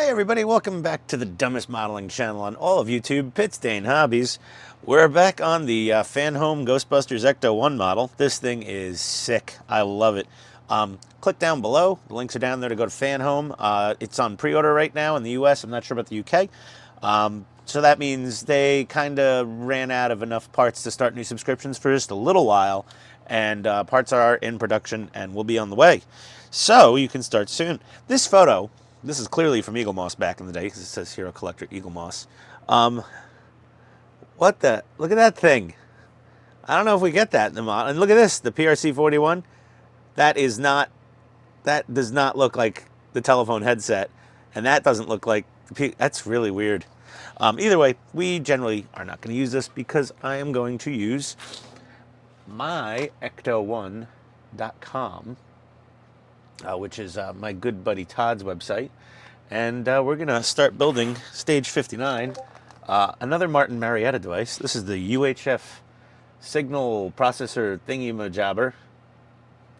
Hey everybody, welcome back to the dumbest modeling channel on all of YouTube, Pitstain Hobbies. We're back on the Fanhome Ghostbusters Ecto-1 model. This thing is sick. I love it. Click down below. The links are down there to go to Fanhome. It's on pre-order right now in the US. I'm not sure about the UK. So that means they kind of ran out of enough parts to start new subscriptions for just a little while. And parts are in production and will be on the way. So you can start soon. This photo... This is clearly from Eagle Moss back in the day, because it says Hero Collector Eagle Moss. What the? Look at that thing. I don't know if we get that in the model. And look at this, the PRC-41. That does not look like the telephone headset. And that doesn't look like, that's really weird. Either way, we generally are not going to use this because I am going to use my ecto1.com. Which is my good buddy Todd's website. And we're going to start building stage 59, another Martin Marietta device. This is the UHF signal processor thingy-majabber.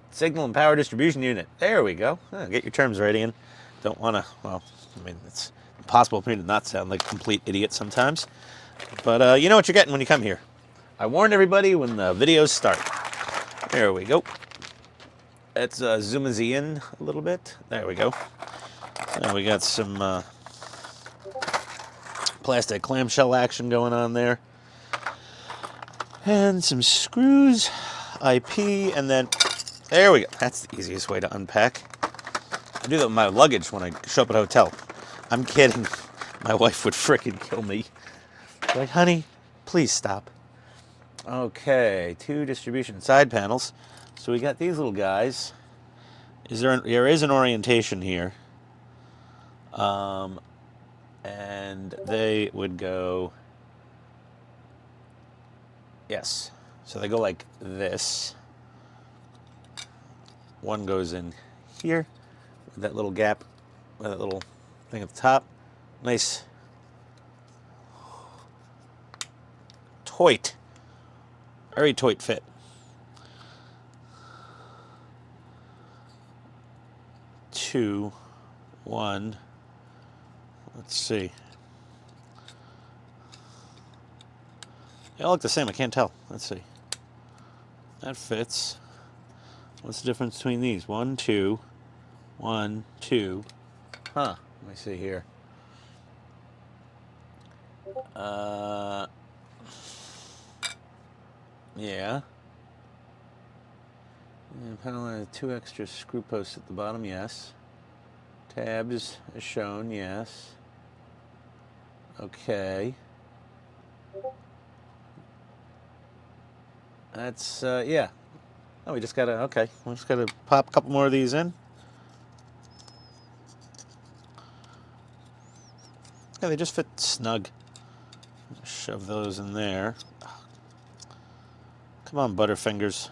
Signal and power distribution unit. There we go. Get your terms right, Ian. Don't want to, well, I mean, it's impossible for me to not sound like a complete idiot sometimes. But you know what you're getting when you come here. I warned everybody when the videos start. There we go. Let's zoom in a little bit. There we go. Now we got some plastic clamshell action going on there. And some screws, IP, and then, there we go. That's the easiest way to unpack. I do that with my luggage when I show up at a hotel. I'm kidding. My wife would frickin' kill me. Like, honey, please stop. Okay, 2 distribution side panels. So we got these little guys. There is an orientation here. And they would go, yes. So they go like this. One goes in here, with that little gap, with that little thing at the top. Nice. Toit. Very toit fit. Two, one, let's see. They all look the same, I can't tell. Let's see. That fits. What's the difference between these? 1, 2, 1, 2. Huh, let me see here. Yeah. And panel has 2 extra screw posts at the bottom, yes. Tabs as shown, yes. Okay. That's, yeah. Oh, we just gotta, okay. We just gotta pop a couple more of these in. Yeah, they just fit snug. Shove those in there. Come on, Butterfingers.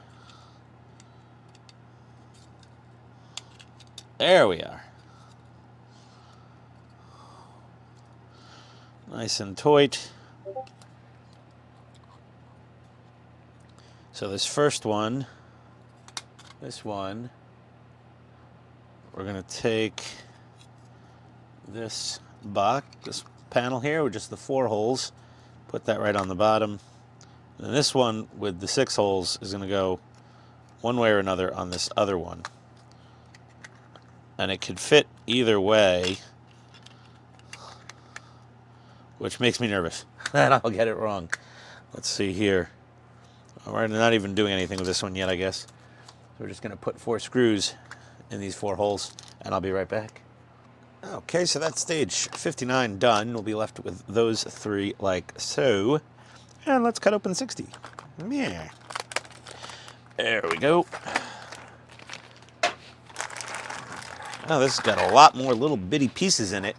There we are. Nice and toit. So this first one, this one, we're going to take this box, this panel here with just the 4 holes, put that right on the bottom. And this one with the 6 holes is going to go one way or another on this other one. And it could fit either way, which makes me nervous that I'll get it wrong. Let's see here. We're not even doing anything with this one yet, I guess. So we're just going to put 4 screws in these 4 holes, and I'll be right back. Okay, so that's stage 59 done. We'll be left with those 3 like so. And let's cut open 60. Yeah. There we go. Oh, this has got a lot more little bitty pieces in it.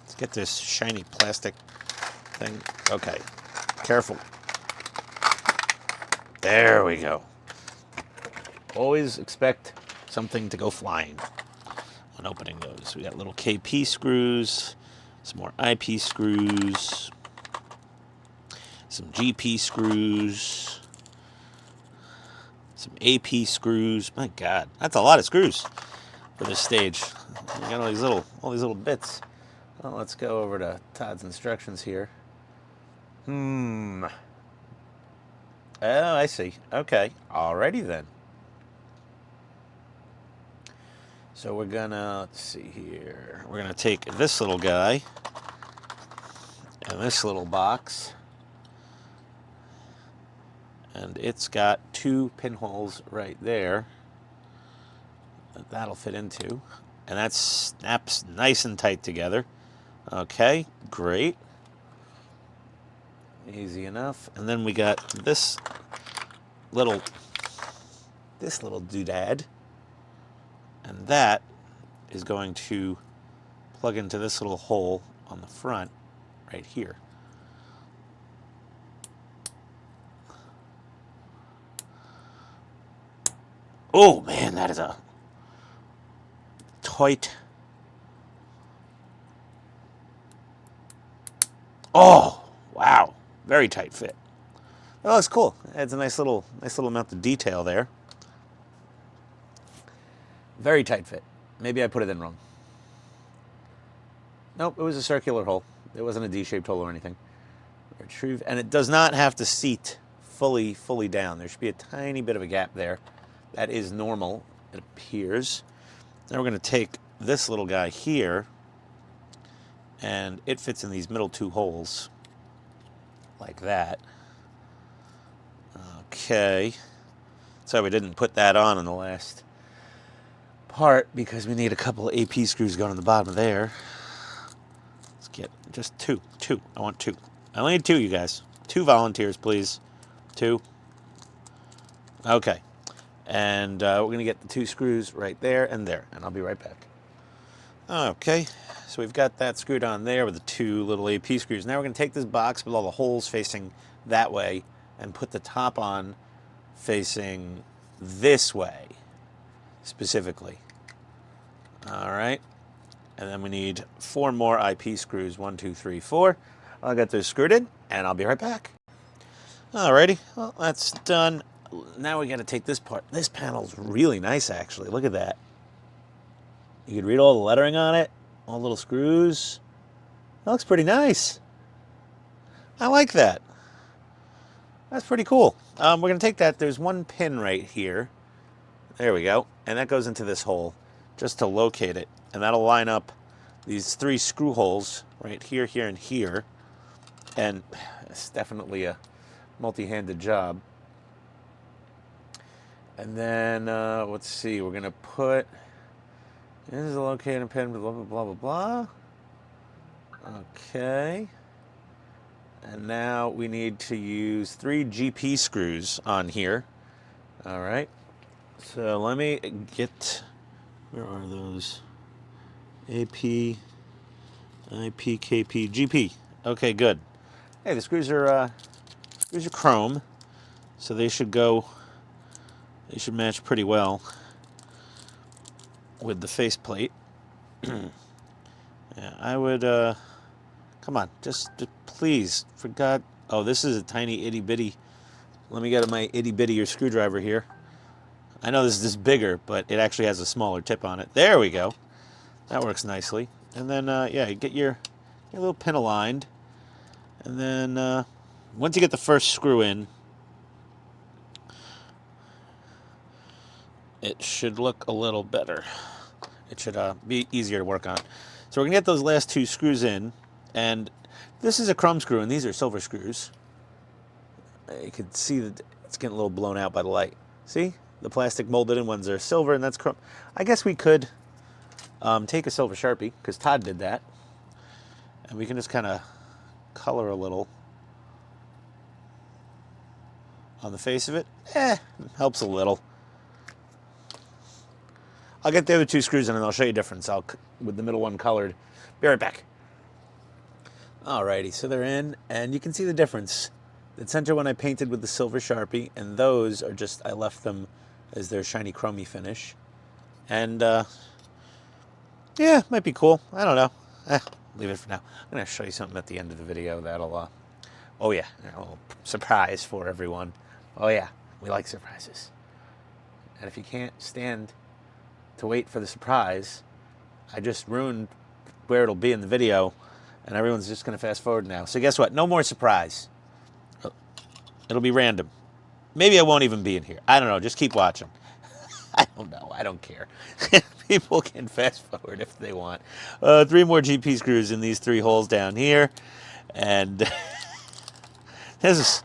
Let's get this shiny plastic thing. Okay, careful. There we go. Always expect something to go flying when opening those. We got little KP screws, some more IP screws, some GP screws, some AP screws. My God, that's a lot of screws for this stage. You got all these little bits. Well, let's go over to Todd's instructions here. Oh, I see. Okay. Alrighty then. So we're gonna, let's see here. We're gonna take this little guy and this little box, and it's got 2 pinholes right there that that'll fit into, and that snaps nice and tight together. Okay, great. Easy enough. And then we got this little doodad, and that is going to plug into this little hole on the front right here. Oh man, that is a tight. Oh wow, very tight fit. Oh, it's cool. It adds a nice little amount of detail there. Very tight fit. Maybe I put it in wrong. Nope, it was a circular hole. It wasn't a D-shaped hole or anything. Retrieve, and it does not have to seat fully down. There should be a tiny bit of a gap there. That is normal, it appears. Now we're going to take this little guy here, and it fits in these middle 2 holes, like that. Okay. So we didn't put that on in the last part because we need a couple of AP screws going on the bottom of there. Let's get just 2. I want 2. I only need 2, you guys. 2 volunteers, please. 2. Okay. And we're going to get the 2 screws right there, and I'll be right back. Okay, so we've got that screwed on there with the 2 little AP screws. Now we're going to take this box with all the holes facing that way and put the top on facing this way, specifically. All right, and then we need 4 more IP screws. 1, 2, 3, 4. I'll get those screwed in, and I'll be right back. Alrighty, well, that's done. Now we got to take this part. This panel's really nice, actually. Look at that. You can read all the lettering on it, all the little screws. That looks pretty nice. I like that. That's pretty cool. We're going to take that. There's 1 pin right here. There we go. And that goes into this hole just to locate it. And that'll line up these 3 screw holes right here, here, and here. And it's definitely a multi-handed job. And then, let's see, we're going to put, this is a locating pin, blah, blah, blah, blah, blah. Okay. And now we need to use 3 GP screws on here. All right. So let me get, where are those? AP, IP, KP, GP. Okay, good. Hey, the screws are chrome, so they should go, they should match pretty well with the faceplate. Yeah, I would, come on, just please, for God. Oh, this is a tiny itty bitty. Let me get my itty bitty screwdriver here. I know this is bigger, but it actually has a smaller tip on it. There we go. That works nicely. And then, yeah, you get your little pin aligned. And then, once you get the first screw in, it should look a little better. It should be easier to work on. So we're going to get those last 2 screws in. And this is a chrome screw, and these are silver screws. You can see that it's getting a little blown out by the light. See? The plastic molded in ones are silver, and that's chrome. I guess we could take a silver Sharpie, because Todd did that. And we can just kind of color a little on the face of it. Helps a little. I'll get the other 2 screws in and I'll show you a difference. With the middle one colored. Be right back. Alrighty, so they're in, and you can see the difference. The center one I painted with the silver Sharpie, and those are just, I left them as their shiny chromey finish. And, yeah, might be cool. I don't know. Leave it for now. I'm going to show you something at the end of the video that'll, oh yeah, a little surprise for everyone. Oh yeah, we like surprises. And if you can't stand to wait for the surprise, I just ruined where it'll be in the video, and everyone's just going to fast forward now. So guess what? No more surprise. It'll be random. Maybe I won't even be in here. I don't know. Just keep watching. I don't know. I don't care. People can fast forward if they want. 3 more GP screws in these 3 holes down here, and this is.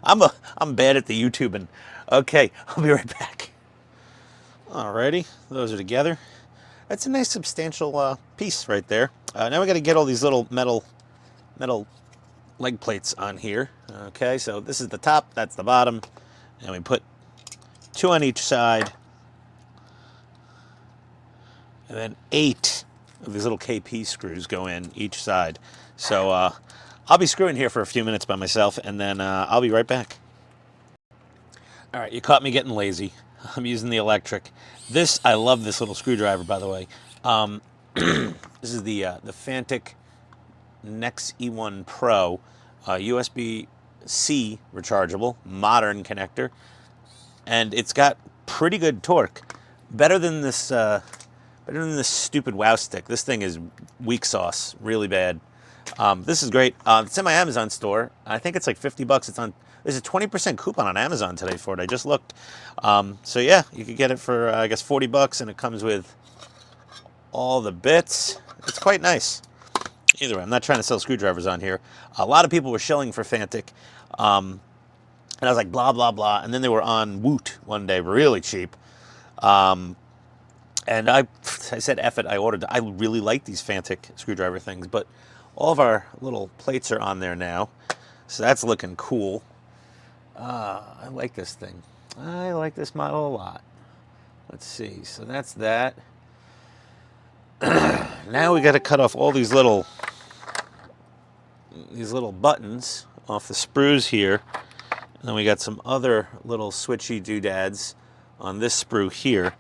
I'm bad at the YouTubing. Okay, I'll be right back. Alrighty, those are together. That's a nice substantial piece right there. Now we got to get all these little metal leg plates on here. Okay, so this is the top, that's the bottom, and we put 2 on each side, and then 8 of these little KP screws go in each side. So I'll be screwing here for a few minutes by myself, and then I'll be right back. All right, you caught me getting lazy. I'm using the electric. I love this little screwdriver, by the way. This is the Fantic Nex E1 Pro, USB-C rechargeable, modern connector, and it's got pretty good torque. Better than this stupid Wow stick. This thing is weak sauce, really bad. This is great. It's in my Amazon store. I think it's like $50. There's a 20% coupon on Amazon today for it. I just looked. So yeah, you could get it for I guess $40, and it comes with all the bits. It's quite nice. Either way, I'm not trying to sell screwdrivers on here. A lot of people were shilling for Fantic, and I was like blah blah blah, and then they were on Woot one day, really cheap. And I said, F it, I ordered. I really like these Fantic screwdriver things, but all of our little plates are on there now, so that's looking cool. I like this thing. I like this model a lot. Let's see. So that's that. Now we got to cut off all these little buttons off the sprues here, and then we got some other little switchy doodads on this sprue here.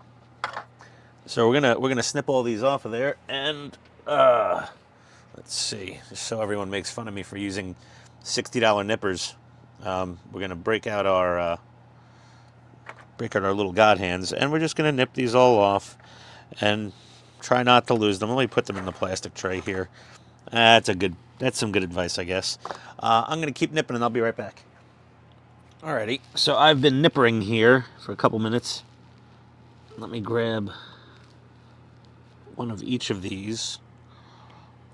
So we're gonna snip all these off of there, and let's see, just so everyone makes fun of me for using $60 nippers. We're gonna break out our little god hands, and we're just gonna nip these all off and try not to lose them. Let me put them in the plastic tray here. That's some good advice, I guess. I'm gonna keep nipping, and I'll be right back. Alrighty, so I've been nippering here for a couple minutes. Let me grab one of each of these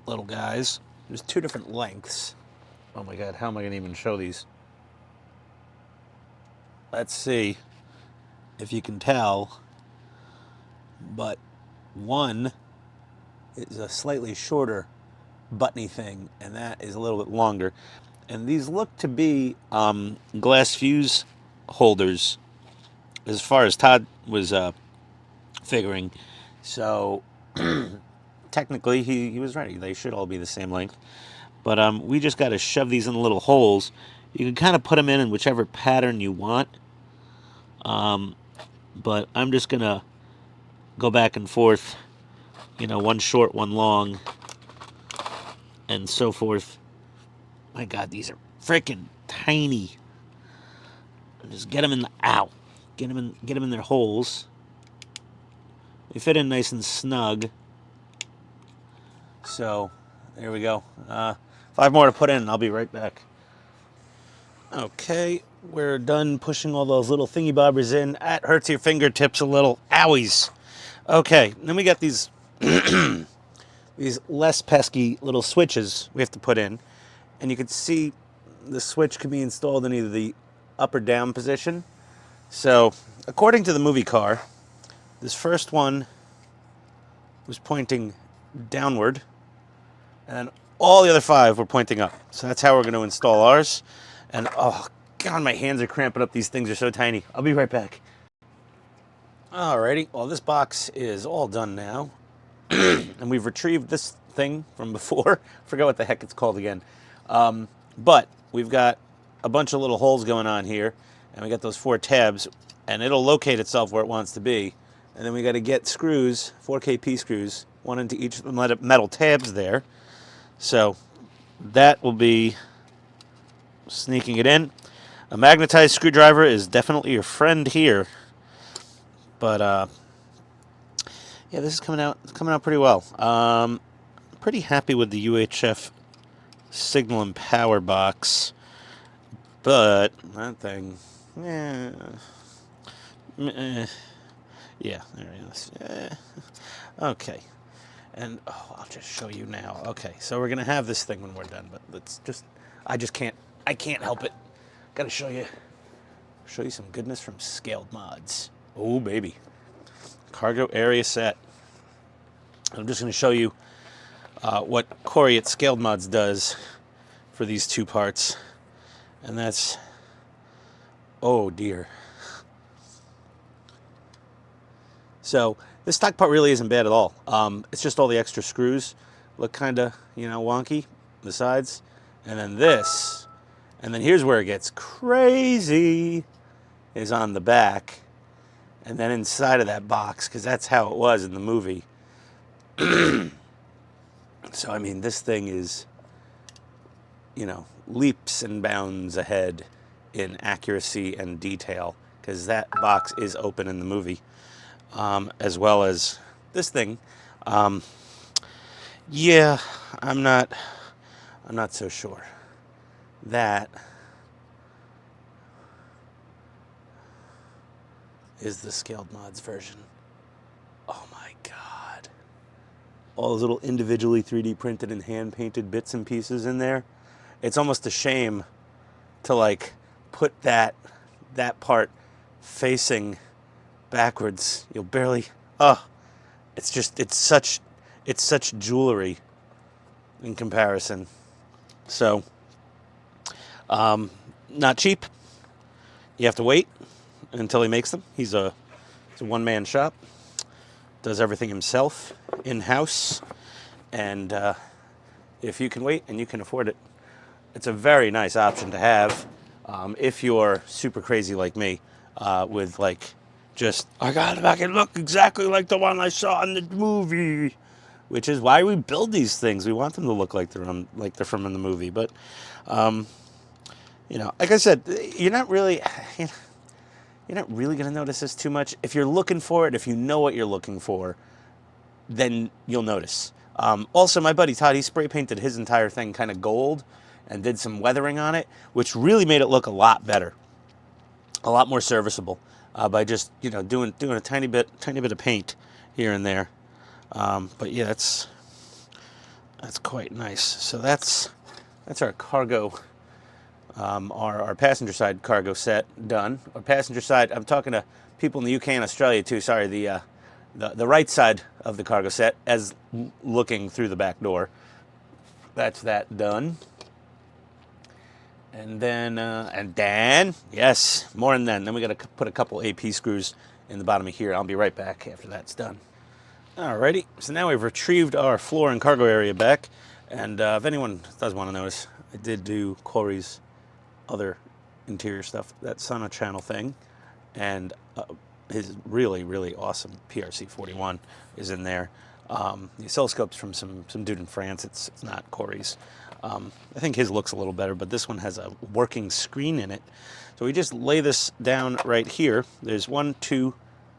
little guys. There's 2 different lengths. Oh my god, how am I gonna even show these? Let's see if you can tell, but one is a slightly shorter buttony thing, and that is a little bit longer. And these look to be glass fuse holders, as far as Todd was figuring. So technically he was right. They should all be the same length. But we just got to shove these in the little holes. You can kind of put them in whichever pattern you want. But I'm just going to go back and forth, one short, one long, and so forth. My God, these are freaking tiny. Just get them in the get them in their holes. They fit in nice and snug. So there we go. 5 more to put in, and I'll be right back. Okay, we're done pushing all those little thingy bobbers in. That hurts your fingertips a little. Owies. Okay, then we got these these less pesky little switches we have to put in. And you can see the switch can be installed in either the up or down position. So, according to the movie car, this first one was pointing downward, and all the other 5 were pointing up. So that's how we're going to install ours. And oh God, my hands are cramping up. These things are so tiny. I'll be right back. Alrighty, well this box is all done now. And we've retrieved this thing from before. I forgot what the heck it's called again. But we've got a bunch of little holes going on here, and we got those 4 tabs, and it'll locate itself where it wants to be. And then we got to get screws, 4 KP screws, 1 into each of the metal tabs there. So that will be sneaking it in. A magnetized screwdriver is definitely your friend here. But yeah, this is coming out pretty well. pretty happy with the UHF signal and power box, but that thing, yeah, yeah, there it is. Okay, and I'll just show you now. Okay, so we're gonna have this thing when we're done, but let's just, I can't help it. Gotta show you some goodness from Scaled Mods. Oh baby, cargo area set. I'm just gonna show you what Corey at Scaled Mods does for these two parts, and that's, oh dear. So this stock part really isn't bad at all. It's just all the extra screws look kind of, wonky, the sides, and then this, and then here's where it gets crazy, is on the back, and then inside of that box, because that's how it was in the movie. So I mean, this thing is, leaps and bounds ahead in accuracy and detail, because that box is open in the movie, as well as this thing. Yeah, I'm not so sure. That is the Scaled Mods version. Oh my God. All those little individually 3D printed and hand painted bits and pieces in there. It's almost a shame to like put that part facing backwards. You'll barely, it's such jewelry in comparison. So, not cheap. You have to wait until he makes them. It's a one-man shop. Does everything himself in-house. And if you can wait and you can afford it, it's a very nice option to have if you're super crazy like me, with like, just, I gotta make it look exactly like the one I saw in the movie, which is why we build these things. We want them to look like they're from in the movie. But, like I said, you're not really gonna notice this too much. If you're looking for it, if you know what you're looking for, then you'll notice. Also, my buddy Todd, he spray painted his entire thing kind of gold and did some weathering on it, which really made it look a lot better, a lot more serviceable, by just doing a tiny bit of paint here and there. But yeah, that's quite nice. So that's our cargo, our passenger side cargo set done. Our passenger side, I'm talking to people in the UK and Australia too. Sorry, the right side of the cargo set, as looking through the back door. That's that done. And then, yes, more than then. Then we got to put a couple AP screws in the bottom of here. I'll be right back after that's done. Alrighty, so now we've retrieved our floor and cargo area back. And if anyone does want to notice, I did do Corey's other interior stuff, that Sono channel thing, and his really, really awesome PRC-41 is in there. The oscilloscope's from some dude in France. It's not Corey's. I think his looks a little better, but this one has a working screen in it. So we just lay this down right here. There's 1, 2,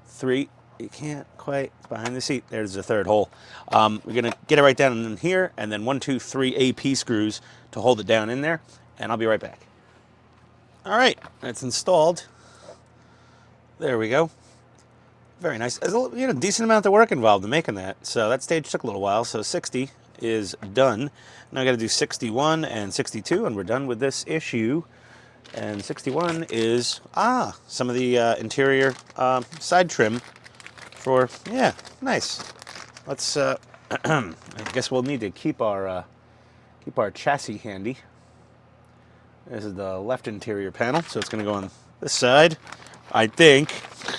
3. You can't quite, it's behind the seat. There's the third hole. We're gonna get it right down in here, and then 1, 2, 3 AP screws to hold it down in there, and I'll be right back. All right, that's installed. There we go. Very nice. There's a decent amount of work involved in making that. So that stage took a little while. So 60 is done. Now I got to do 61 and 62, and we're done with this issue. And 61 is some of the interior side trim for, yeah, nice. Let's I guess we'll need to keep our chassis handy. This is the left interior panel, so it's going to go on this side, I think.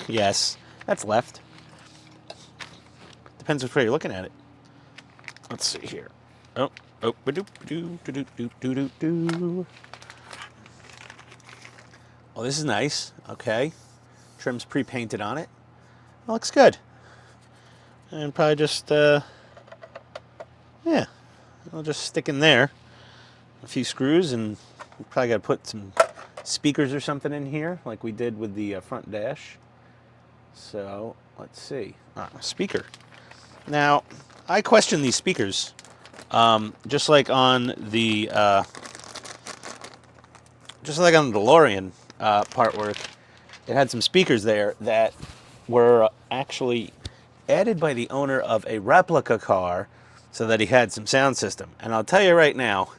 Yes, that's left. Depends which way you're looking at it. Let's see here. Oh, oh, this is nice. Okay, trim's pre-painted on it. It looks good. And probably just yeah, I'll just stick in there a few screws, and we probably got to put some speakers or something in here, like we did with the front dash. So let's see. A speaker. Now, I question these speakers Just like on the DeLorean partwork, it had some speakers there that were actually added by the owner of a replica car so that he had some sound system. And I'll tell you right now,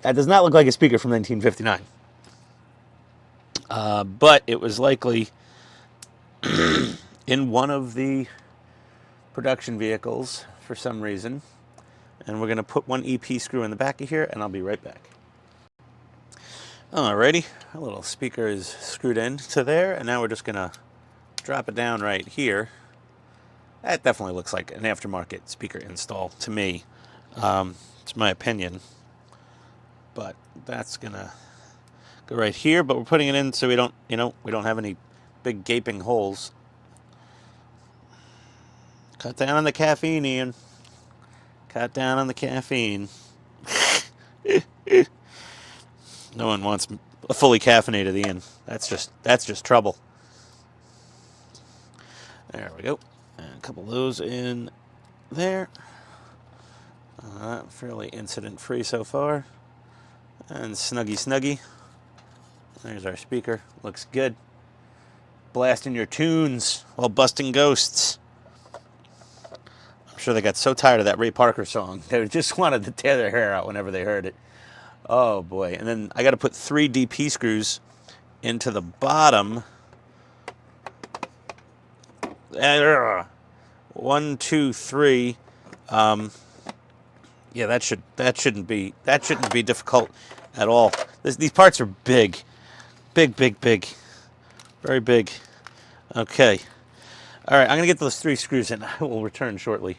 that does not look like a speaker from 1959. But it was likely in one of the production vehicles for some reason. And we're going to put one EP screw in the back of here, and I'll be right back. Alrighty, a little speaker is screwed in to there, and now we're just going to drop it down right here. That definitely looks like an aftermarket speaker install to me. It's my opinion. But that's going to go right here, but we're putting it in so we don't, we don't have any big gaping holes. Cut down on the caffeine, Ian. Cut down on the caffeine. No one wants a fully caffeinated Ian. That's just trouble. There we go. And a couple of those in there. Fairly incident-free so far. And snuggy. There's our speaker. Looks good. Blasting your tunes while busting ghosts. I'm sure they got so tired of that Ray Parker song. They just wanted to tear their hair out whenever they heard it. Oh boy. And then I got to put 3 DP screws into the bottom. 1, 2, 3. Yeah, that shouldn't be difficult at all. These parts are big. Big. Very big. Okay. All right, I'm going to get those 3 screws in. I will return shortly.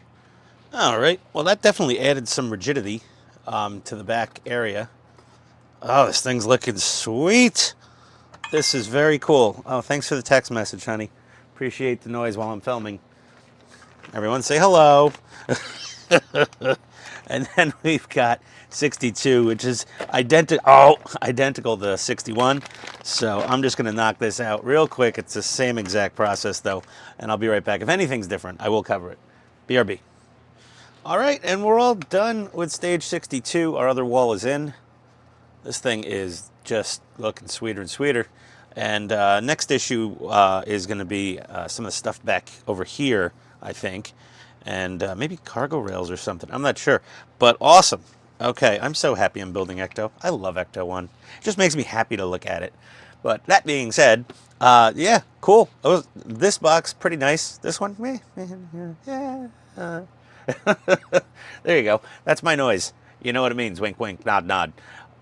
All right. Well, that definitely added some rigidity to the back area. Oh, this thing's looking sweet. This is very cool. Oh, thanks for the text message, honey. Appreciate the noise while I'm filming. Everyone say hello. And then we've got 62, which is identical to 61. So I'm just going to knock this out real quick. It's the same exact process, though, and I'll be right back. If anything's different, I will cover it. BRB. All right, and we're all done with stage 62. Our other wall is in. This thing is just looking sweeter and sweeter. And next issue is going to be some of the stuff back over here, I think. And maybe cargo rails or something. I'm not sure. But awesome. Okay, I'm so happy I'm building Ecto. I love Ecto-1. It just makes me happy to look at it. But that being said, yeah, cool. This box, pretty nice. This one, yeah. There you go. That's my noise. You know what it means. Wink, wink, nod, nod.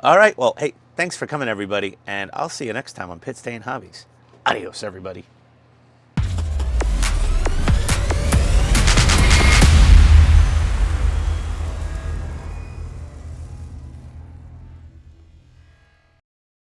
All right, well, hey, thanks for coming, everybody. And I'll see you next time on Pit Stay and Hobbies. Adios, everybody.